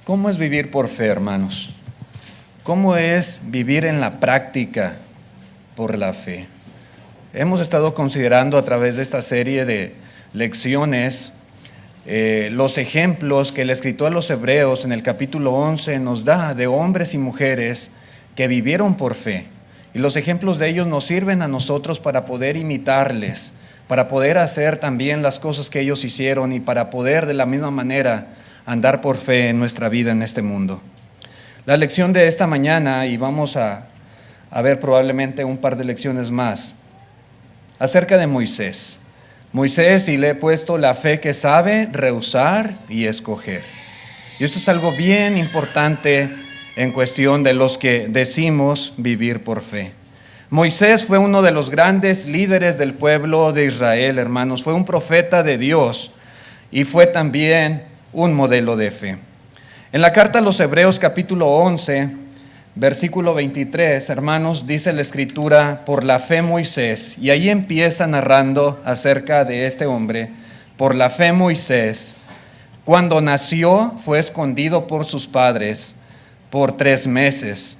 ¿Cómo es vivir por fe, hermanos? ¿Cómo es vivir en la práctica por la fe? Hemos estado considerando a través de esta serie de lecciones los ejemplos que el escritor a los Hebreos en el capítulo 11 nos da de hombres y mujeres que vivieron por fe. Y los ejemplos de ellos nos sirven a nosotros para poder imitarles, para poder hacer también las cosas que ellos hicieron y para poder de la misma manera andar por fe en nuestra vida en este mundo. La lección de esta mañana, y vamos a ver probablemente un par de lecciones más, acerca de Moisés. Moisés, y le he puesto la fe que sabe rehusar y escoger. Y esto es algo bien importante en cuestión de los que decimos vivir por fe. Moisés fue uno de los grandes líderes del pueblo de Israel, hermanos. Fue un profeta de Dios y fue también un modelo de fe. En la carta a los Hebreos capítulo 11, versículo 23, hermanos, dice la Escritura, por la fe Moisés, y ahí empieza narrando acerca de este hombre. Por la fe Moisés, cuando nació, fue escondido por sus padres por 3 meses,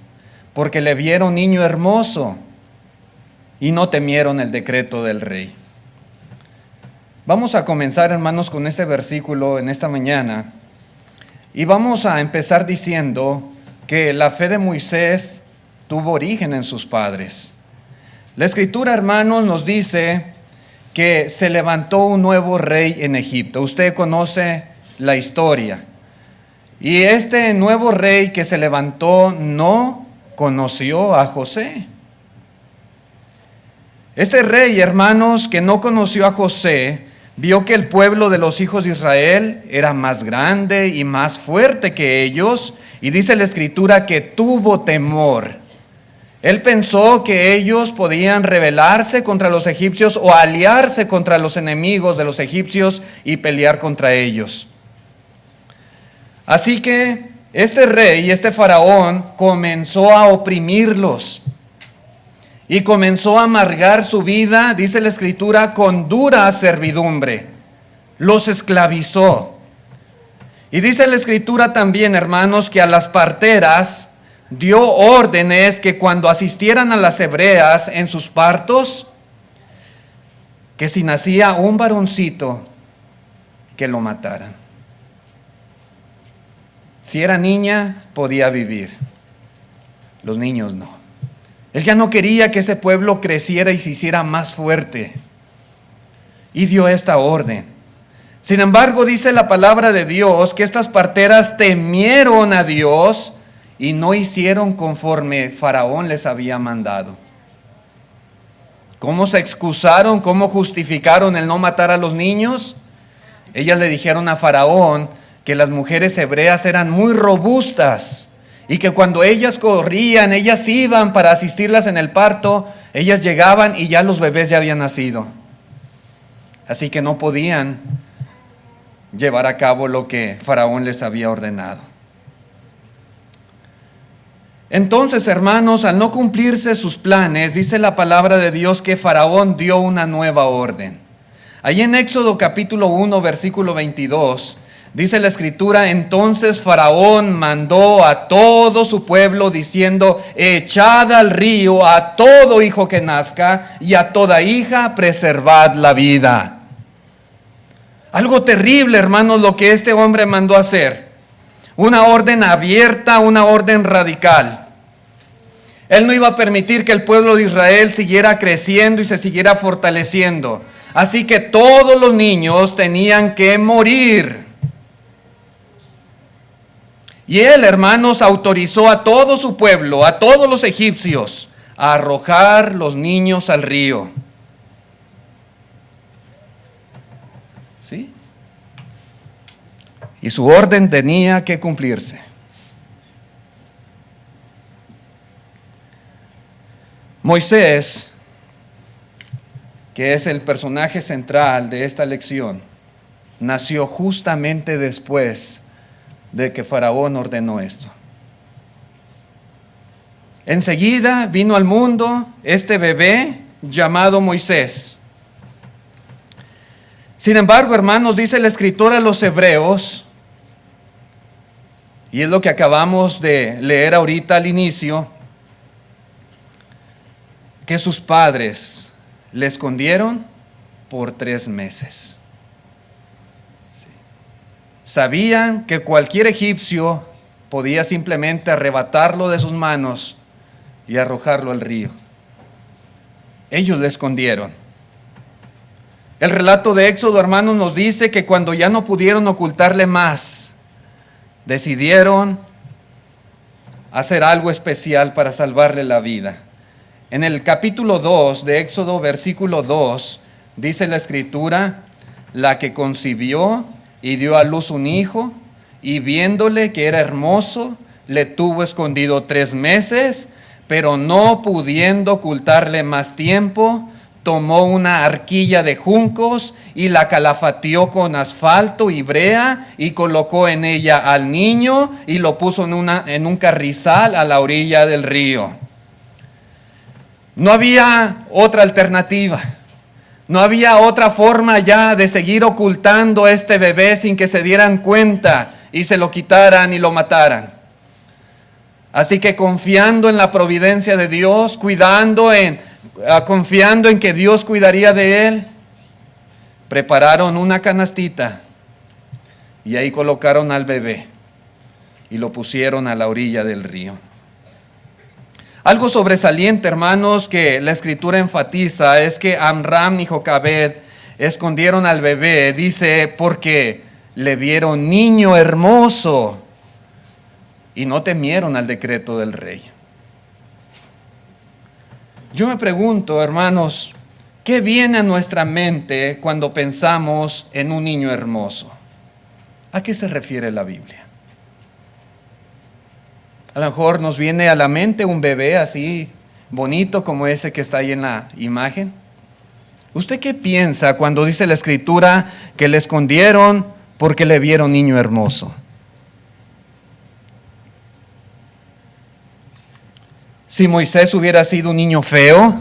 porque le vieron niño hermoso y no temieron el decreto del rey. Vamos a comenzar, hermanos, con este versículo en esta mañana, y vamos a empezar diciendo que la fe de Moisés tuvo origen en sus padres. La Escritura, hermanos, nos dice que se levantó un nuevo rey en Egipto. Usted conoce la historia. Y este nuevo rey que se levantó no conoció a José. Este rey, hermanos, que no conoció a José, vio que el pueblo de los hijos de Israel era más grande y más fuerte que ellos, y dice la Escritura que tuvo temor. Él pensó que ellos podían rebelarse contra los egipcios o aliarse contra los enemigos de los egipcios y pelear contra ellos. Así que este rey, este faraón, comenzó a oprimirlos y comenzó a amargar su vida, dice la Escritura, con dura servidumbre. Los esclavizó. Y dice la Escritura también, hermanos, que a las parteras dio órdenes que cuando asistieran a las hebreas en sus partos, que si nacía un varoncito, que lo mataran. Si era niña, podía vivir. Los niños no. Él ya no quería que ese pueblo creciera y se hiciera más fuerte. Y dio esta orden. Sin embargo, dice la palabra de Dios que estas parteras temieron a Dios y no hicieron conforme Faraón les había mandado. ¿Cómo se excusaron? ¿Cómo justificaron el no matar a los niños? Ellas le dijeron a Faraón que las mujeres hebreas eran muy robustas y que cuando ellas corrían, ellas iban para asistirlas en el parto, ellas llegaban y ya los bebés ya habían nacido. Así que no podían llevar a cabo lo que Faraón les había ordenado. Entonces, hermanos, al no cumplirse sus planes, dice la palabra de Dios que Faraón dio una nueva orden. Allí en Éxodo capítulo 1, versículo 22, dice la Escritura, entonces Faraón mandó a todo su pueblo diciendo, echad al río a todo hijo que nazca y a toda hija preservad la vida. Algo terrible, hermanos, lo que este hombre mandó hacer. Una orden abierta, una orden radical. Él no iba a permitir que el pueblo de Israel siguiera creciendo y se siguiera fortaleciendo. Así que todos los niños tenían que morir. Y él, hermanos, autorizó a todo su pueblo, a todos los egipcios, a arrojar los niños al río. ¿Sí? Y su orden tenía que cumplirse. Moisés, que es el personaje central de esta lección, nació justamente después de que Faraón ordenó esto. Enseguida vino al mundo este bebé llamado Moisés. Sin embargo, hermanos, dice el escritor a los Hebreos, Y es lo que acabamos de leer ahorita al inicio, que sus padres le escondieron por 3 meses. Sí. Sabían que cualquier egipcio podía simplemente arrebatarlo de sus manos y arrojarlo al río. Ellos le escondieron. El relato de Éxodo, hermanos, nos dice que cuando ya no pudieron ocultarle más, decidieron hacer algo especial para salvarle la vida. En el capítulo 2 de Éxodo, versículo 2, dice la Escritura: la que concibió y dio a luz un hijo, y viéndole que era hermoso, le tuvo escondido 3 meses, pero no pudiendo ocultarle más tiempo, tomó una arquilla de juncos y la calafateó con asfalto y brea y colocó en ella al niño y lo puso en un carrizal a la orilla del río. No había otra alternativa. No había otra forma ya de seguir ocultando a este bebé sin que se dieran cuenta y se lo quitaran y lo mataran. Así que confiando en la providencia de Dios, confiando en que Dios cuidaría de él, prepararon una canastita y ahí colocaron al bebé y lo pusieron a la orilla del río. Algo sobresaliente, hermanos, que la Escritura enfatiza es que Amram y Jocabed escondieron al bebé, dice, porque le vieron niño hermoso y no temieron al decreto del rey. Yo me pregunto, hermanos, ¿qué viene a nuestra mente cuando pensamos en un niño hermoso? ¿A qué se refiere la Biblia? A lo mejor nos viene a la mente un bebé así bonito como ese que está ahí en la imagen. ¿Usted qué piensa cuando dice la Escritura que le escondieron porque le vieron niño hermoso? Si Moisés hubiera sido un niño feo,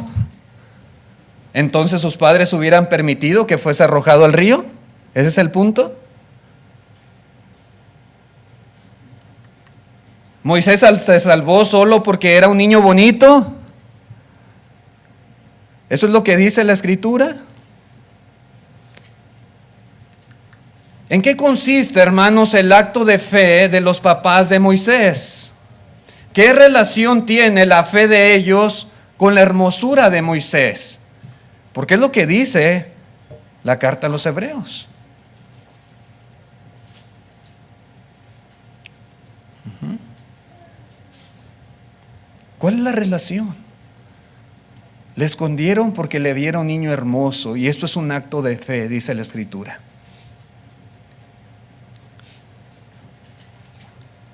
entonces sus padres hubieran permitido que fuese arrojado al río. ¿Ese es el punto? ¿Moisés se salvó solo porque era un niño bonito? ¿Eso es lo que dice la Escritura? ¿En qué consiste, hermanos, el acto de fe de los papás de Moisés? ¿Qué relación tiene la fe de ellos con la hermosura de Moisés? Porque es lo que dice la carta a los Hebreos. ¿Cuál es la relación? Le escondieron porque le vieron niño hermoso, y esto es un acto de fe, dice la Escritura.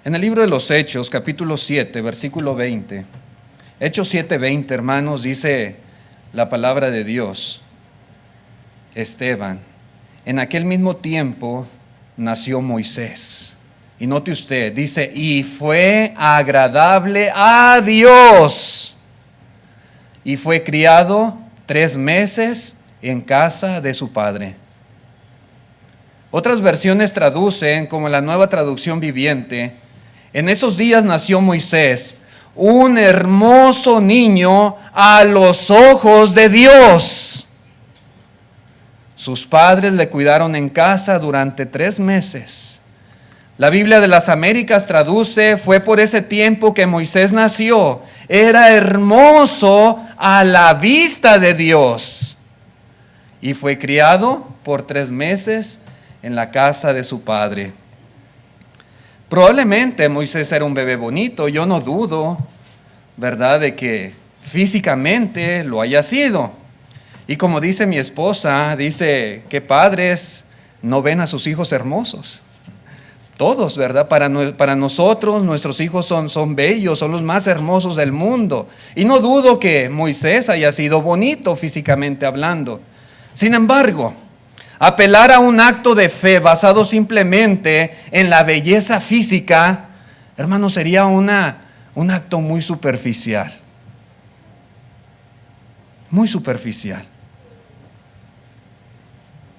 En el libro de los Hechos, capítulo 7, versículo 20, Hechos 7:20, hermanos, dice la palabra de Dios: Esteban, en aquel mismo tiempo nació Moisés. Y note usted, dice, y fue agradable a Dios. Y fue criado 3 meses en casa de su padre. Otras versiones traducen, como la Nueva Traducción Viviente: en esos días nació Moisés, un hermoso niño a los ojos de Dios. Sus padres le cuidaron en casa durante 3 meses. La Biblia de las Américas traduce: fue por ese tiempo que Moisés nació. Era hermoso a la vista de Dios. Y fue criado por 3 meses en la casa de su padre. Probablemente Moisés era un bebé bonito. Yo no dudo, ¿verdad?, de que físicamente lo haya sido. Y como dice mi esposa, dice que padres no ven a sus hijos hermosos. Todos, ¿verdad? Para nosotros, nuestros hijos son bellos, son los más hermosos del mundo. Y no dudo que Moisés haya sido bonito físicamente hablando. Sin embargo, apelar a un acto de fe basado simplemente en la belleza física, hermano, sería un acto muy superficial. Muy superficial.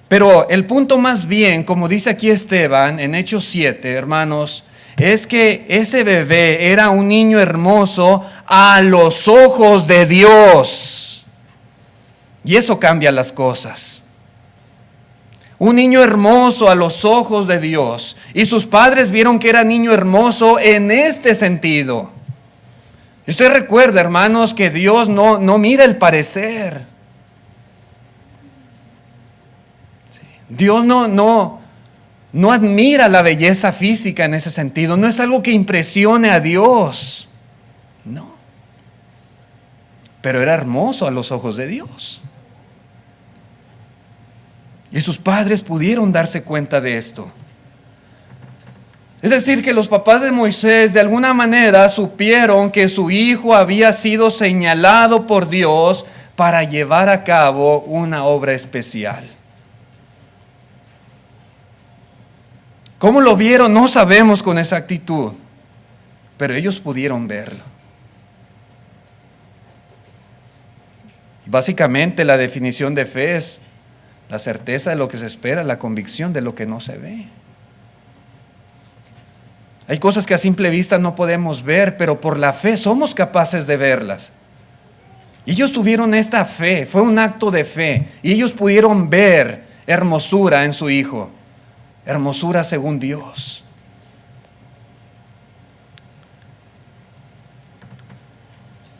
Pero el punto más bien, como dice aquí Esteban en Hechos 7, hermanos, es que ese bebé era un niño hermoso a los ojos de Dios. Y eso cambia las cosas. Un niño hermoso a los ojos de Dios. Y sus padres vieron que era niño hermoso en este sentido. Usted recuerda, hermanos, que Dios no mira el parecer. Dios no admira la belleza física en ese sentido. No es algo que impresione a Dios. No. Pero era hermoso a los ojos de Dios. Y sus padres pudieron darse cuenta de esto. Es decir, que los papás de Moisés de alguna manera supieron que su hijo había sido señalado por Dios para llevar a cabo una obra especial. ¿Cómo lo vieron? No sabemos con exactitud, pero ellos pudieron verlo. Básicamente la definición de fe es la certeza de lo que se espera, la convicción de lo que no se ve. Hay cosas que a simple vista no podemos ver, pero por la fe somos capaces de verlas. Y ellos tuvieron esta fe, fue un acto de fe, y ellos pudieron ver hermosura en su hijo, hermosura según Dios.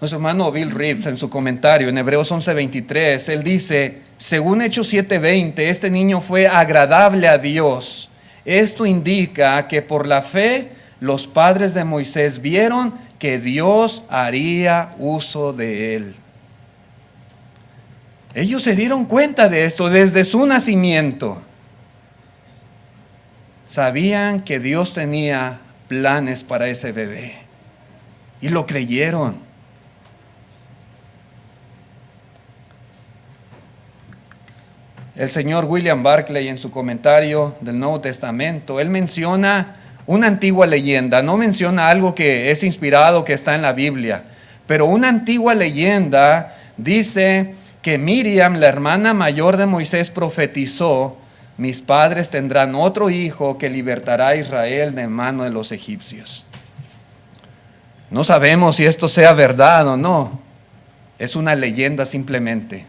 Nuestro hermano Bill Reeves, en su comentario en Hebreos 11:23, él dice: según Hechos 7:20, este niño fue agradable a Dios. Esto indica que por la fe los padres de Moisés vieron que Dios haría uso de él. Ellos se dieron cuenta de esto desde su nacimiento. Sabían que Dios tenía planes para ese bebé y lo creyeron. El señor William Barclay, en su comentario del Nuevo Testamento, él menciona una antigua leyenda. No menciona algo que es inspirado, que está en la Biblia, pero una antigua leyenda dice que Miriam, la hermana mayor de Moisés, profetizó: mis padres tendrán otro hijo que libertará a Israel de mano de los egipcios. No sabemos si esto sea verdad o no. Es una leyenda simplemente.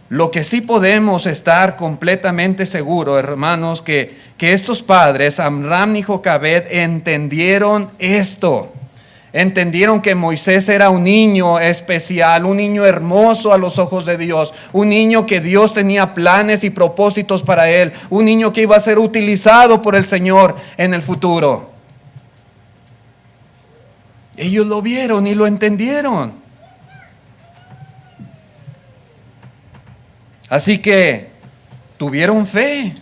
Lo que sí podemos estar completamente seguros, hermanos, que estos padres, Amram y Jocabed, entendieron esto. Entendieron que Moisés era un niño especial, un niño hermoso a los ojos de Dios, un niño que Dios tenía planes y propósitos para él, un niño que iba a ser utilizado por el Señor en el futuro. Ellos lo vieron y lo entendieron. Así que tuvieron fe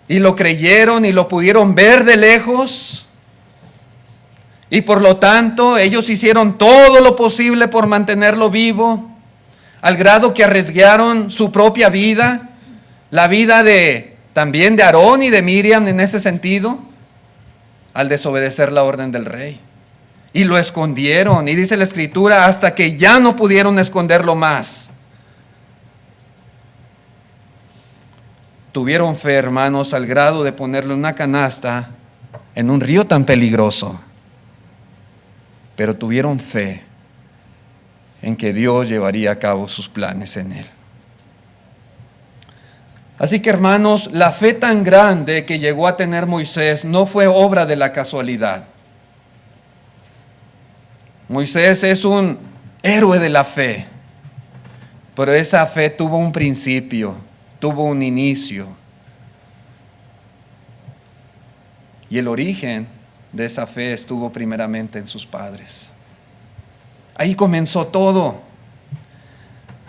y lo creyeron y lo pudieron ver de lejos, y por lo tanto ellos hicieron todo lo posible por mantenerlo vivo, al grado que arriesgaron su propia vida, la vida también de Aarón y de Miriam en ese sentido, al desobedecer la orden del rey. Y lo escondieron, y dice la Escritura, hasta que ya no pudieron esconderlo más. Tuvieron fe, hermanos, al grado de ponerle una canasta en un río tan peligroso. Pero tuvieron fe en que Dios llevaría a cabo sus planes en él. Así que, hermanos, la fe tan grande que llegó a tener Moisés no fue obra de la casualidad. Moisés es un héroe de la fe, pero esa fe tuvo un principio, tuvo un inicio. Y el origen de esa fe estuvo primeramente en sus padres. Ahí comenzó todo.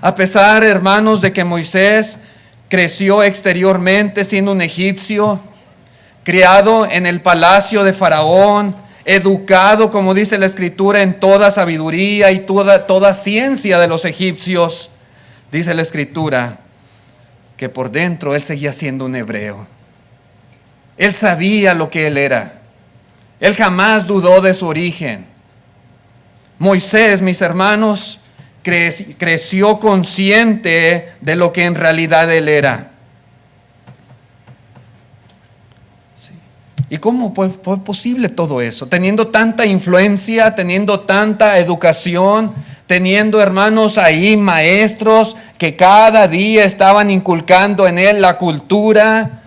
A pesar, hermanos, de que Moisés creció exteriormente siendo un egipcio, criado en el palacio de Faraón, educado, como dice la Escritura, en toda sabiduría y toda ciencia de los egipcios, dice la Escritura que por dentro él seguía siendo un hebreo. Él sabía lo que él era. Él jamás dudó de su origen. Moisés, mis hermanos, creció consciente de lo que en realidad él era. Sí. ¿Y cómo fue posible todo eso? Teniendo tanta influencia, teniendo tanta educación, teniendo hermanos ahí, maestros, que cada día estaban inculcando en él la cultura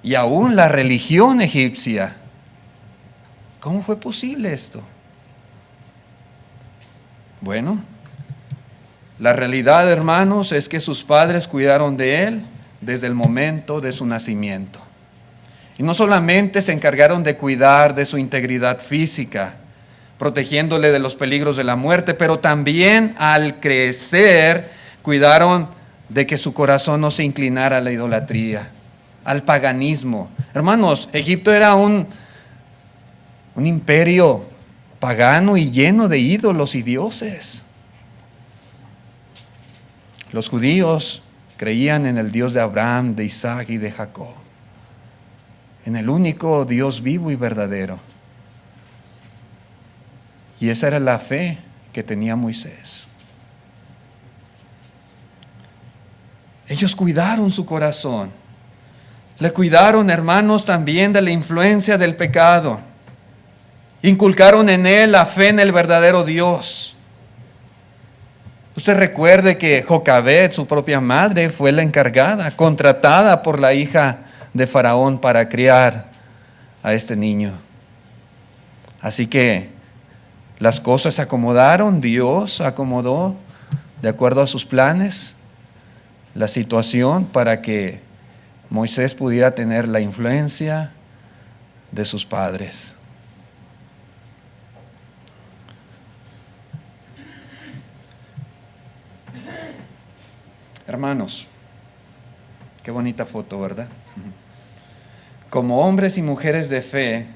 y aún la religión egipcia. ¿Cómo fue posible esto? Bueno, la realidad, hermanos, es que sus padres cuidaron de él desde el momento de su nacimiento. Y no solamente se encargaron de cuidar de su integridad física, protegiéndole de los peligros de la muerte, pero también al crecer cuidaron de que su corazón no se inclinara a la idolatría, al paganismo. Hermanos, Egipto era un imperio pagano y lleno de ídolos y dioses. Los judíos creían en el Dios de Abraham, de Isaac y de Jacob, en el único Dios vivo y verdadero. Y esa era la fe que tenía Moisés. Ellos cuidaron su corazón. Le cuidaron, hermanos, también de la influencia del pecado. Inculcaron en él la fe en el verdadero Dios. Usted recuerde que Jocabed, su propia madre, fue la encargada, contratada por la hija de Faraón para criar a este niño. Así que las cosas se acomodaron, Dios acomodó de acuerdo a sus planes la situación para que Moisés pudiera tener la influencia de sus padres. Hermanos, qué bonita foto, ¿verdad? Como hombres y mujeres de fe,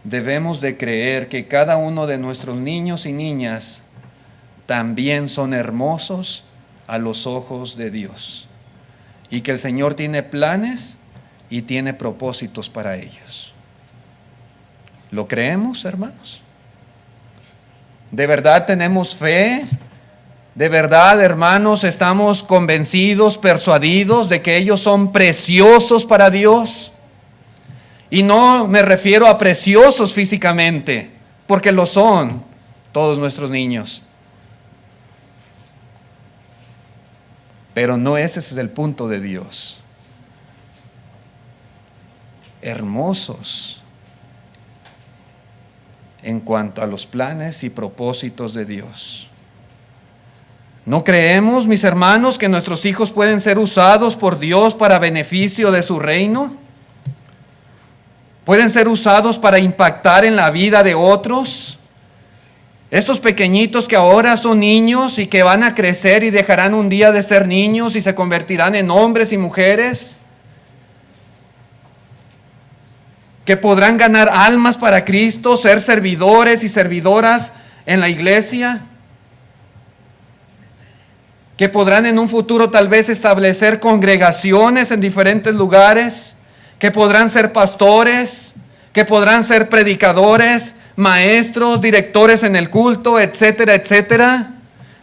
debemos de creer que cada uno de nuestros niños y niñas también son hermosos a los ojos de Dios. Y que el Señor tiene planes y tiene propósitos para ellos. ¿Lo creemos, hermanos? ¿De verdad tenemos fe? ¿De verdad, hermanos, estamos convencidos, persuadidos de que ellos son preciosos para Dios? Y no me refiero a preciosos físicamente, porque lo son todos nuestros niños. Pero no ese es el punto de Dios. Hermosos en cuanto a los planes y propósitos de Dios. ¿No creemos, mis hermanos, que nuestros hijos pueden ser usados por Dios para beneficio de su reino? ¿Pueden ser usados para impactar en la vida de otros? Estos pequeñitos que ahora son niños y que van a crecer y dejarán un día de ser niños y se convertirán en hombres y mujeres, que podrán ganar almas para Cristo, ser servidores y servidoras en la iglesia, que podrán en un futuro tal vez establecer congregaciones en diferentes lugares, que podrán ser pastores, que podrán ser predicadores, maestros, directores en el culto, etcétera, etcétera.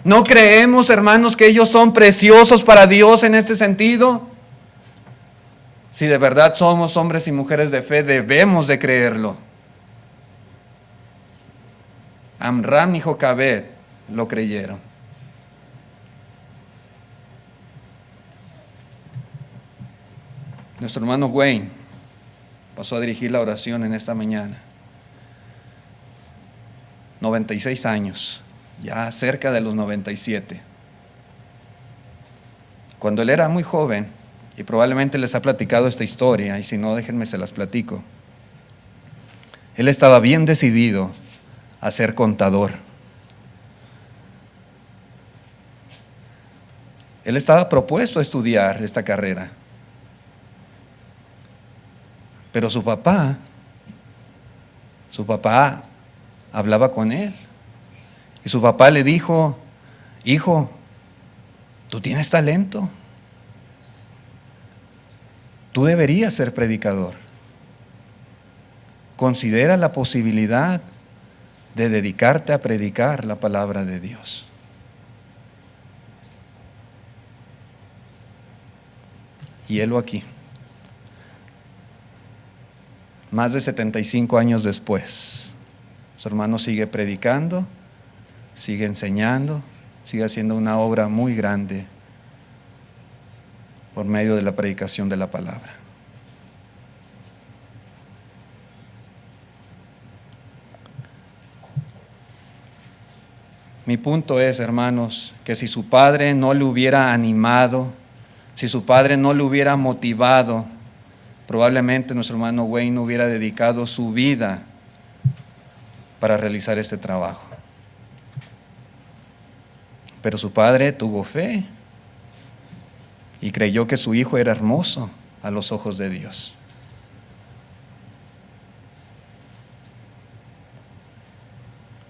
¿No creemos, hermanos, que ellos son preciosos para Dios en este sentido? Si de verdad somos hombres y mujeres de fe, debemos de creerlo. Amram y Jocabed lo creyeron. Nuestro hermano Wayne pasó a dirigir la oración en esta mañana. 96 años, ya cerca de los 97. Cuando él era muy joven, y probablemente les ha platicado esta historia, y si no, déjenme se las platico. Él estaba bien decidido a ser contador. Él estaba propuesto a estudiar esta carrera. Pero su papá hablaba con él. Y su papá le dijo: hijo, tú tienes talento. Tú deberías ser predicador. Considera la posibilidad de dedicarte a predicar la palabra de Dios. Y helo aquí. más de 75 años después, su hermano sigue predicando, sigue enseñando, sigue haciendo una obra muy grande por medio de la predicación de la palabra. Mi punto es, hermanos, que si su padre no le hubiera animado, si su padre no le hubiera motivado, probablemente nuestro hermano Wayne no hubiera dedicado su vida para realizar este trabajo. Pero su padre tuvo fe y creyó que su hijo era hermoso a los ojos de Dios.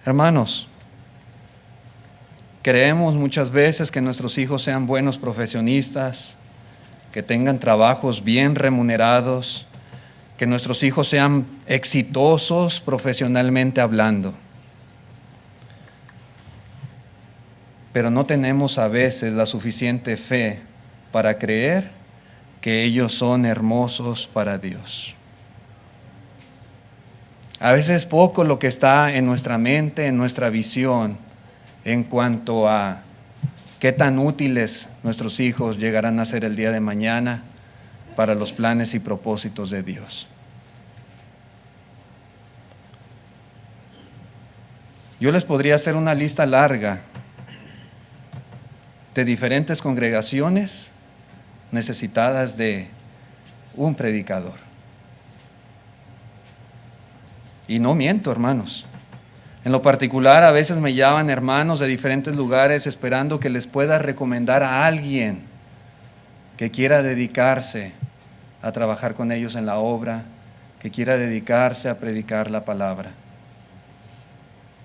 Hermanos, creemos muchas veces que nuestros hijos sean buenos profesionistas, que tengan trabajos bien remunerados, que nuestros hijos sean exitosos profesionalmente hablando. Pero no tenemos a veces la suficiente fe para creer que ellos son hermosos para Dios. A veces es poco lo que está en nuestra mente, en nuestra visión, en cuanto a qué tan útiles nuestros hijos llegarán a ser el día de mañana para los planes y propósitos de Dios. Yo les podría hacer una lista larga de diferentes congregaciones necesitadas de un predicador. Y no miento, hermanos. En lo particular, a veces me llaman hermanos de diferentes lugares esperando que les pueda recomendar a alguien que quiera dedicarse a trabajar con ellos en la obra, que quiera dedicarse a predicar la palabra.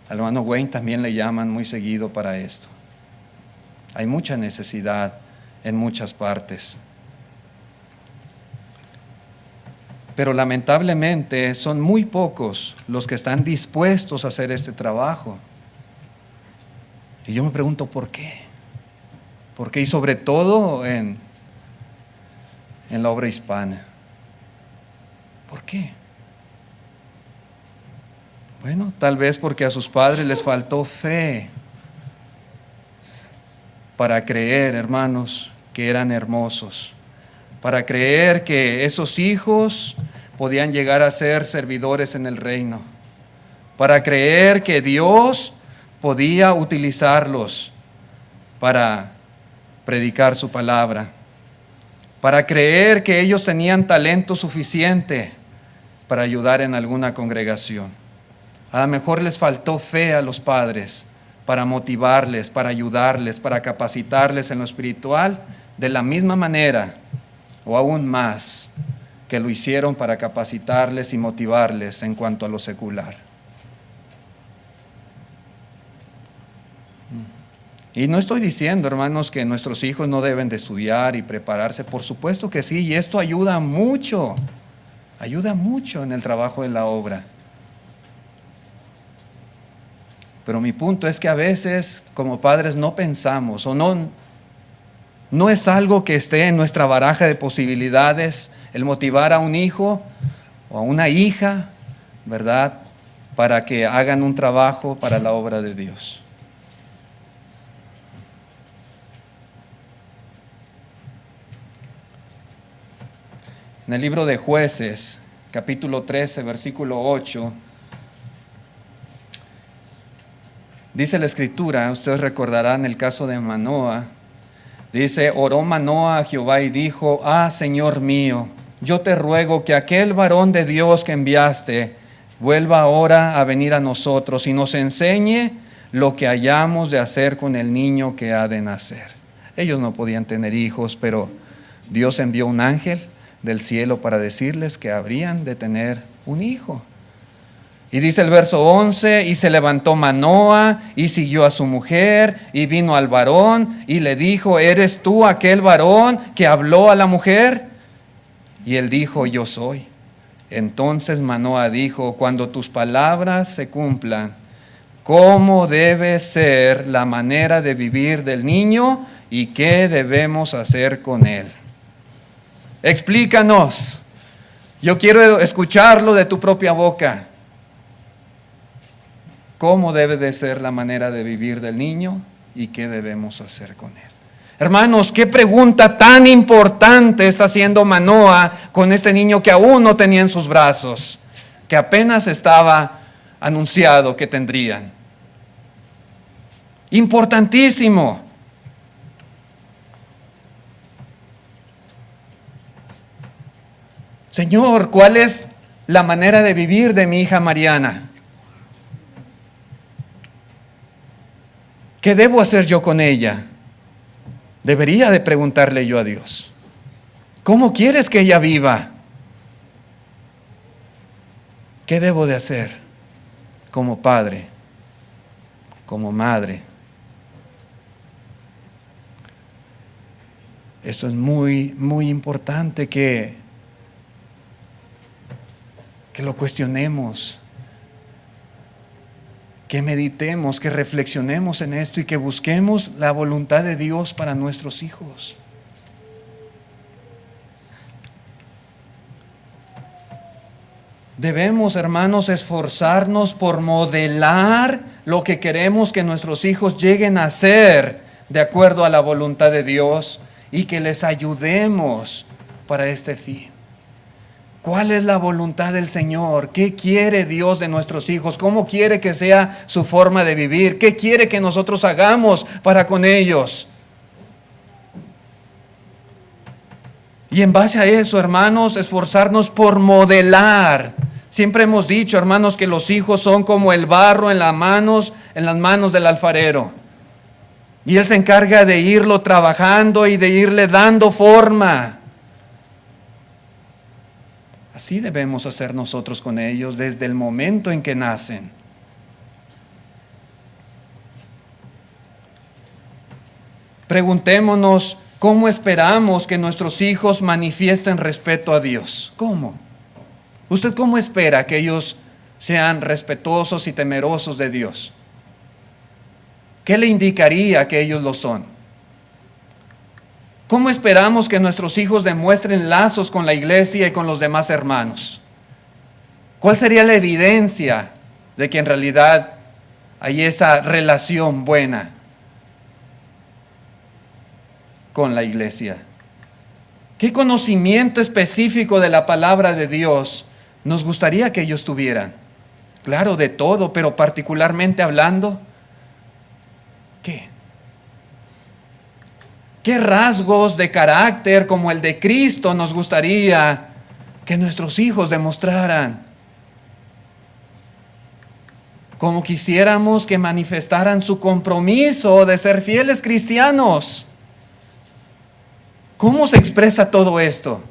Al hermano Wayne también le llaman muy seguido para esto. Hay mucha necesidad en muchas partes. Pero lamentablemente son muy pocos los que están dispuestos a hacer este trabajo. Y yo me pregunto, ¿por qué? ¿Por qué? Y sobre todo en la obra hispana. ¿Por qué? Bueno, tal vez porque a sus padres les faltó fe para creer, hermanos, que eran hermosos, para creer que esos hijos podían llegar a ser servidores en el reino, para creer que Dios podía utilizarlos para predicar su palabra, para creer que ellos tenían talento suficiente para ayudar en alguna congregación. A lo mejor les faltó fe a los padres para motivarles, para ayudarles, para capacitarles en lo espiritual de la misma manera o aún más que lo hicieron para capacitarles y motivarles en cuanto a lo secular. Y no estoy diciendo, hermanos, que nuestros hijos no deben de estudiar y prepararse. Por supuesto que sí, y esto ayuda mucho en el trabajo de la obra. Pero mi punto es que a veces como padres no pensamos o no es algo que esté en nuestra baraja de posibilidades el motivar a un hijo o a una hija, ¿verdad?, para que hagan un trabajo para la obra de Dios. En el libro de Jueces, capítulo 13, versículo 8, dice la Escritura, ustedes recordarán el caso de Manoah. Dice, oró Manoah a Jehová y dijo, Señor mío, yo te ruego que aquel varón de Dios que enviaste vuelva ahora a venir a nosotros y nos enseñe lo que hayamos de hacer con el niño que ha de nacer. Ellos no podían tener hijos, pero Dios envió un ángel del cielo para decirles que habrían de tener un hijo. Y dice el verso 11, y se levantó Manoah y siguió a su mujer y vino al varón y le dijo, ¿eres tú aquel varón que habló a la mujer? Y él dijo, yo soy. Entonces Manoah dijo, cuando tus palabras se cumplan, ¿cómo debe ser la manera de vivir del niño y qué debemos hacer con él? Explícanos. Yo quiero escucharlo de tu propia boca. ¿Cómo debe de ser la manera de vivir del niño y qué debemos hacer con él? Hermanos, qué pregunta tan importante está haciendo Manoah con este niño que aún no tenía en sus brazos, que apenas estaba anunciado que tendrían. Importantísimo. Señor, ¿cuál es la manera de vivir de mi hija Mariana? ¿Qué debo hacer yo con ella? Debería de preguntarle yo a Dios. ¿Cómo quieres que ella viva? ¿Qué debo de hacer como padre, como madre? Esto es muy, muy importante que lo cuestionemos, que meditemos, que reflexionemos en esto y que busquemos la voluntad de Dios para nuestros hijos. Debemos, hermanos, esforzarnos por modelar lo que queremos que nuestros hijos lleguen a ser de acuerdo a la voluntad de Dios y que les ayudemos para este fin. ¿Cuál es la voluntad del Señor? ¿Qué quiere Dios de nuestros hijos? ¿Cómo quiere que sea su forma de vivir? ¿Qué quiere que nosotros hagamos para con ellos? Y en base a eso, hermanos, esforzarnos por modelar. Siempre hemos dicho, hermanos, que los hijos son como el barro en las manos del alfarero. Y Él se encarga de irlo trabajando y de irle dando forma. Así debemos hacer nosotros con ellos desde el momento en que nacen. Preguntémonos, ¿cómo esperamos que nuestros hijos manifiesten respeto a Dios? ¿Cómo? ¿Usted cómo espera que ellos sean respetuosos y temerosos de Dios? ¿Qué le indicaría que ellos lo son? ¿Cómo esperamos que nuestros hijos demuestren lazos con la iglesia y con los demás hermanos? ¿Cuál sería la evidencia de que en realidad hay esa relación buena con la iglesia? ¿Qué conocimiento específico de la palabra de Dios nos gustaría que ellos tuvieran? Claro, de todo, pero particularmente hablando, ¿qué? ¿Qué rasgos de carácter como el de Cristo nos gustaría que nuestros hijos demostraran? ¿Cómo quisiéramos que manifestaran su compromiso de ser fieles cristianos? ¿Cómo se expresa todo esto?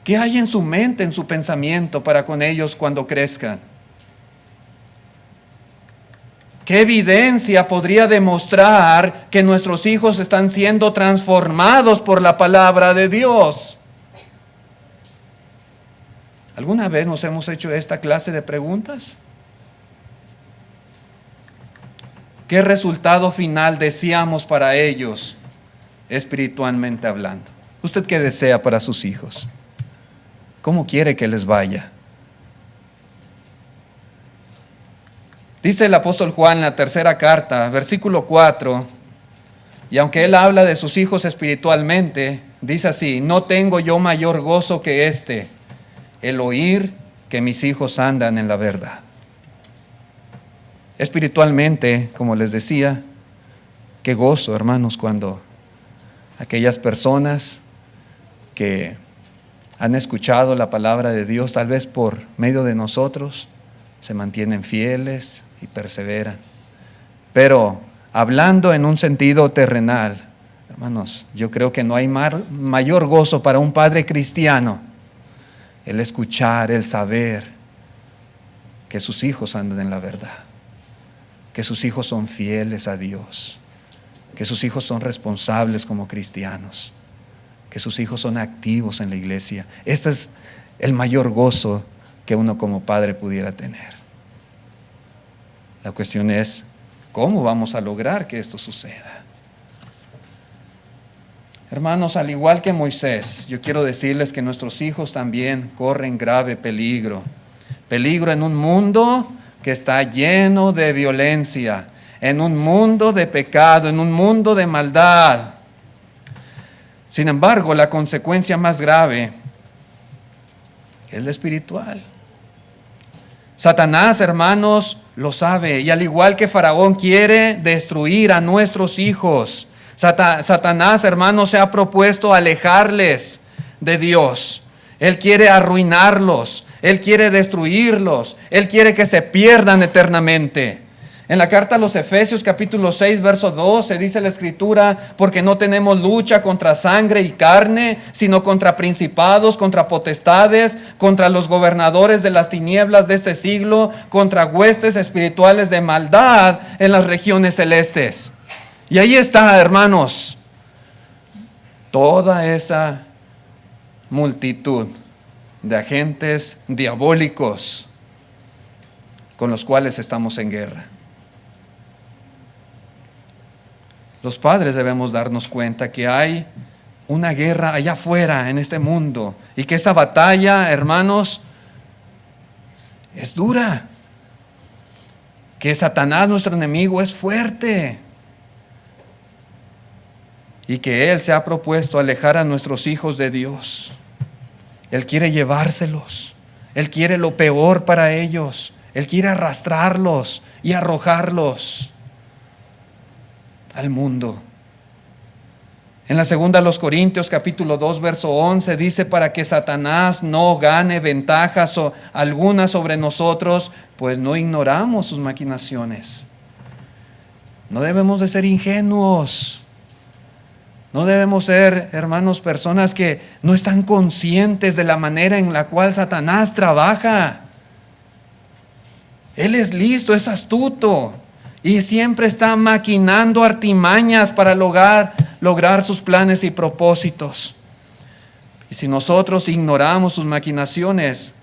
¿Qué hay en su mente, en su pensamiento para con ellos cuando crezcan? ¿Qué evidencia podría demostrar que nuestros hijos están siendo transformados por la palabra de Dios? ¿Alguna vez nos hemos hecho esta clase de preguntas? ¿Qué resultado final deseamos para ellos, espiritualmente hablando? ¿Usted qué desea para sus hijos? ¿Cómo quiere que les vaya? Dice el apóstol Juan en la tercera carta, versículo 4, y aunque él habla de sus hijos espiritualmente, dice así: no tengo yo mayor gozo que este, el oír que mis hijos andan en la verdad. Espiritualmente, como les decía, qué gozo, hermanos, cuando aquellas personas que han escuchado la palabra de Dios, tal vez por medio de nosotros, se mantienen fieles y perseveran. Pero hablando en un sentido terrenal, hermanos, yo creo que no hay mayor gozo para un padre cristiano el escuchar, el saber que sus hijos andan en la verdad, que sus hijos son fieles a Dios, que sus hijos son responsables como cristianos, que sus hijos son activos en la iglesia. Este es el mayor gozo que uno como padre pudiera tener. La cuestión es, ¿cómo vamos a lograr que esto suceda? Hermanos, al igual que Moisés, yo quiero decirles que nuestros hijos también corren grave peligro. Peligro en un mundo que está lleno de violencia, en un mundo de pecado, en un mundo de maldad. Sin embargo, la consecuencia más grave es la espiritual. Satanás, hermanos, lo sabe, y al igual que Faraón quiere destruir a nuestros hijos, Satanás, hermanos, se ha propuesto alejarles de Dios. Él quiere arruinarlos, Él quiere destruirlos, Él quiere que se pierdan eternamente. En la carta a los Efesios capítulo 6 verso 2 se dice la Escritura: porque no tenemos lucha contra sangre y carne, sino contra principados, contra potestades, contra los gobernadores de las tinieblas de este siglo, contra huestes espirituales de maldad en las regiones celestes. Y ahí está, hermanos, toda esa multitud de agentes diabólicos con los cuales estamos en guerra. Los padres debemos darnos cuenta que hay una guerra allá afuera en este mundo y que esa batalla, hermanos, es dura. Que Satanás, nuestro enemigo, es fuerte. Y que Él se ha propuesto alejar a nuestros hijos de Dios. Él quiere llevárselos. Él quiere lo peor para ellos. Él quiere arrastrarlos y arrojarlos al mundo. En la segunda a los Corintios capítulo 2 verso 11 dice: para que Satanás no gane ventajas alguna sobre nosotros, pues no ignoramos sus maquinaciones. No debemos de ser ingenuos. No debemos ser, hermanos, personas que no están conscientes de la manera en la cual Satanás trabaja. Él es listo, es astuto y siempre está maquinando artimañas para lograr sus planes y propósitos. Y si nosotros ignoramos sus maquinaciones,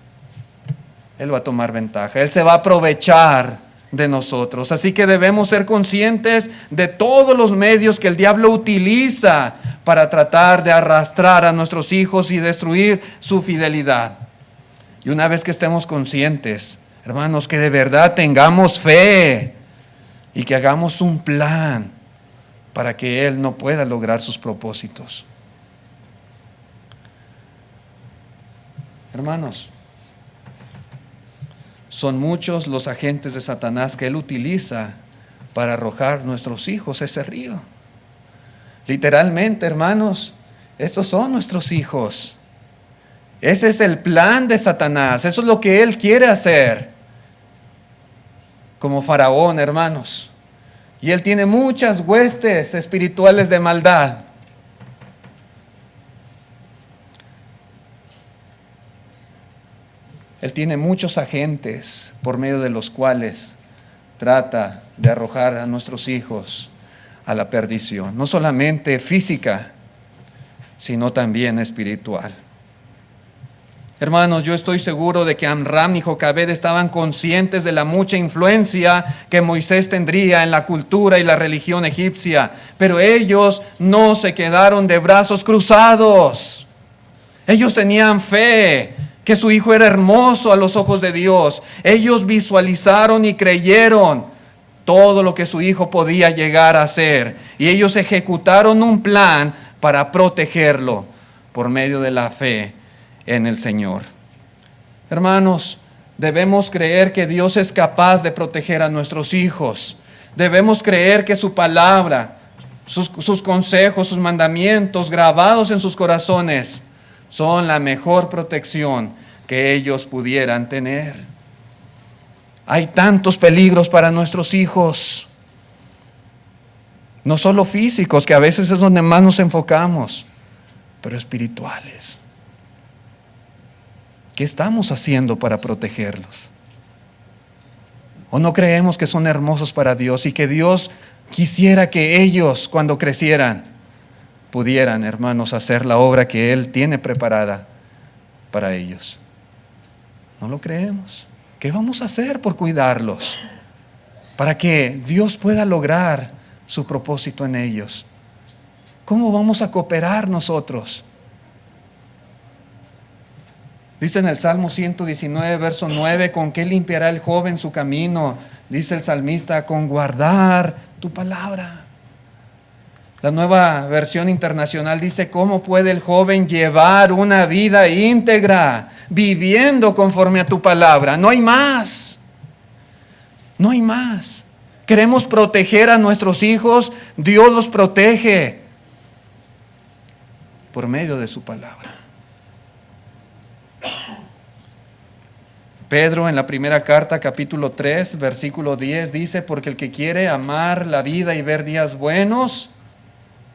Él va a tomar ventaja. Él se va a aprovechar de nosotros. Así que debemos ser conscientes de todos los medios que el diablo utiliza para tratar de arrastrar a nuestros hijos y destruir su fidelidad. Y una vez que estemos conscientes, hermanos, que de verdad tengamos fe y que hagamos un plan para que Él no pueda lograr sus propósitos. Hermanos, son muchos los agentes de Satanás que Él utiliza para arrojar nuestros hijos a ese río. Literalmente, hermanos, estos son nuestros hijos. Ese es el plan de Satanás. Eso es lo que Él quiere hacer. Como Faraón, hermanos. Y él tiene muchas huestes espirituales de maldad. Él tiene muchos agentes por medio de los cuales trata de arrojar a nuestros hijos a la perdición. No solamente física, sino también espiritual. Hermanos, yo estoy seguro de que Amram y Jocabed estaban conscientes de la mucha influencia que Moisés tendría en la cultura y la religión egipcia, pero ellos no se quedaron de brazos cruzados. Ellos tenían fe que su hijo era hermoso a los ojos de Dios. Ellos visualizaron y creyeron todo lo que su hijo podía llegar a ser, y ellos ejecutaron un plan para protegerlo por medio de la fe en el Señor. Hermanos, debemos creer que Dios es capaz de proteger a nuestros hijos. Debemos creer que su palabra, sus consejos, sus mandamientos grabados en sus corazones son la mejor protección que ellos pudieran tener. Hay tantos peligros para nuestros hijos, no solo físicos, que a veces es donde más nos enfocamos, pero espirituales. ¿Qué estamos haciendo para protegerlos? ¿O no creemos que son hermosos para Dios y que Dios quisiera que ellos, cuando crecieran, pudieran, hermanos, hacer la obra que Él tiene preparada para ellos? No lo creemos. ¿Qué vamos a hacer por cuidarlos? Para que Dios pueda lograr su propósito en ellos. ¿Cómo vamos a cooperar nosotros? Dice en el Salmo 119, verso 9, ¿con qué limpiará el joven su camino? Dice el salmista, con guardar tu palabra. La Nueva Versión Internacional dice, ¿cómo puede el joven llevar una vida íntegra, viviendo conforme a tu palabra? No hay más. No hay más. Queremos proteger a nuestros hijos, Dios los protege por medio de su palabra. Pedro en la primera carta, capítulo 3, versículo 10, dice, porque el que quiere amar la vida y ver días buenos,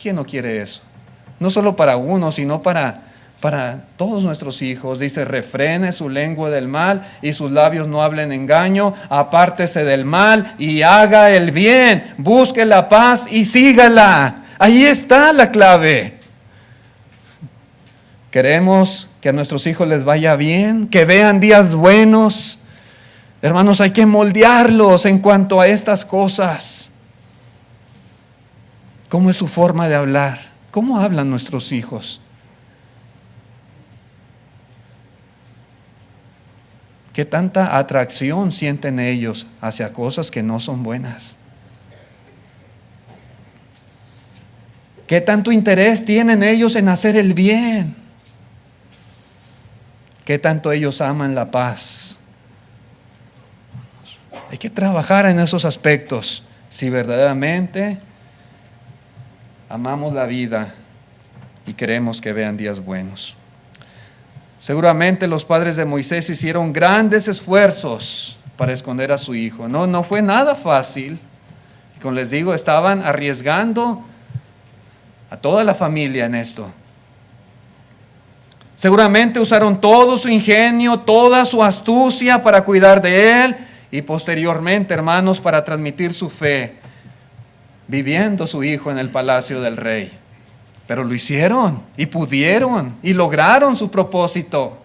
¿quién no quiere eso? No solo para uno, sino para todos nuestros hijos. Dice, refrene su lengua del mal y sus labios no hablen engaño, apártese del mal y haga el bien, busque la paz y sígala. Ahí está la clave. Queremos que a nuestros hijos les vaya bien, que vean días buenos. Hermanos, hay que moldearlos en cuanto a estas cosas. ¿Cómo es su forma de hablar? ¿Cómo hablan nuestros hijos? ¿Qué tanta atracción sienten ellos hacia cosas que no son buenas? ¿Qué tanto interés tienen ellos en hacer el bien? ¿Qué tanto ellos aman la paz? Hay que trabajar en esos aspectos si verdaderamente amamos la vida y queremos que vean días buenos. Seguramente los padres de Moisés hicieron grandes esfuerzos para esconder a su hijo. No fue nada fácil. Y como les digo, estaban arriesgando a toda la familia en esto. Seguramente usaron todo su ingenio, toda su astucia para cuidar de él y posteriormente, hermanos, para transmitir su fe, viviendo su hijo en el palacio del rey. Pero lo hicieron y pudieron y lograron su propósito.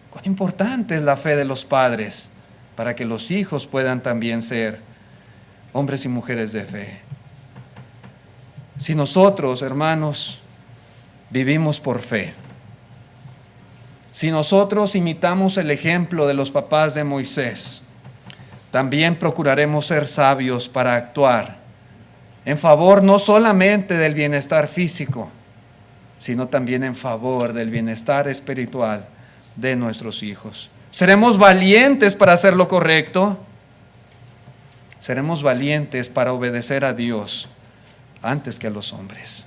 Cuán importante es la fe de los padres para que los hijos puedan también ser hombres y mujeres de fe. Si nosotros, hermanos, vivimos por fe, si nosotros imitamos el ejemplo de los papás de Moisés, también procuraremos ser sabios para actuar en favor no solamente del bienestar físico, sino también en favor del bienestar espiritual de nuestros hijos. Seremos valientes para hacer lo correcto. Seremos valientes para obedecer a Dios antes que a los hombres.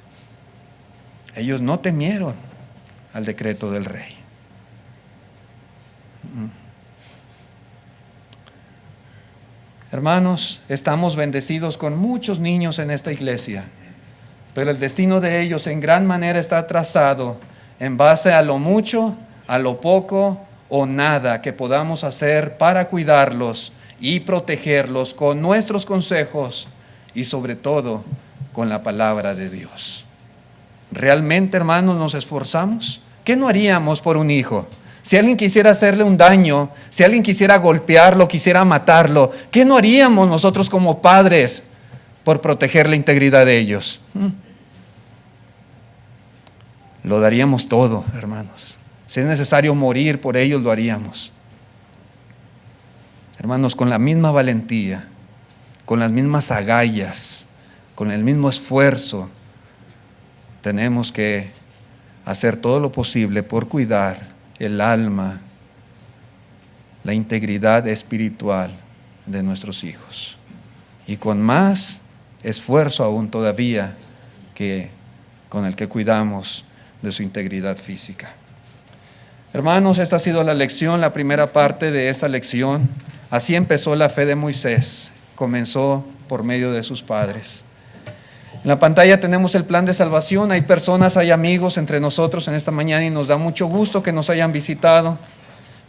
Ellos no temieron al decreto del rey. Hermanos, estamos bendecidos con muchos niños en esta iglesia, pero el destino de ellos en gran manera está trazado en base a lo mucho, a lo poco o nada que podamos hacer para cuidarlos y protegerlos con nuestros consejos y sobre todo con la palabra de Dios. ¿Realmente, hermanos, nos esforzamos? ¿Qué no haríamos por un hijo? Si alguien quisiera hacerle un daño, si alguien quisiera golpearlo, quisiera matarlo, ¿qué no haríamos nosotros como padres por proteger la integridad de ellos? Lo daríamos todo, hermanos. Si es necesario morir por ellos, lo haríamos. Hermanos, con la misma valentía, con las mismas agallas, con el mismo esfuerzo, tenemos que hacer todo lo posible por cuidar el alma, la integridad espiritual de nuestros hijos. Y con más esfuerzo aún todavía que con el que cuidamos de su integridad física. Hermanos, esta ha sido la lección, la primera parte de esta lección. Así empezó la fe de Moisés. Comenzó por medio de sus padres. En la pantalla tenemos el plan de salvación. Hay personas, hay amigos entre nosotros en esta mañana y nos da mucho gusto que nos hayan visitado.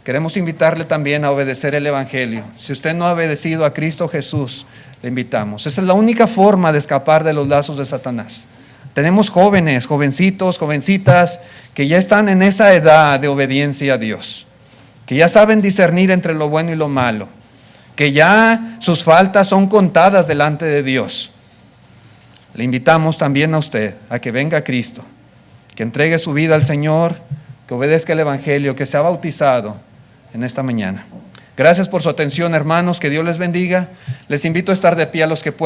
Queremos invitarle también a obedecer el Evangelio. Si usted no ha obedecido a Cristo Jesús, le invitamos. Esa es la única forma de escapar de los lazos de Satanás. Tenemos jóvenes, jovencitos, jovencitas que ya están en esa edad de obediencia a Dios, que ya saben discernir entre lo bueno y lo malo, que ya sus faltas son contadas delante de Dios. Le invitamos también a usted a que venga a Cristo, que entregue su vida al Señor, que obedezca el Evangelio, que sea bautizado en esta mañana. Gracias por su atención, hermanos, que Dios les bendiga. Les invito a estar de pie a los que puedan.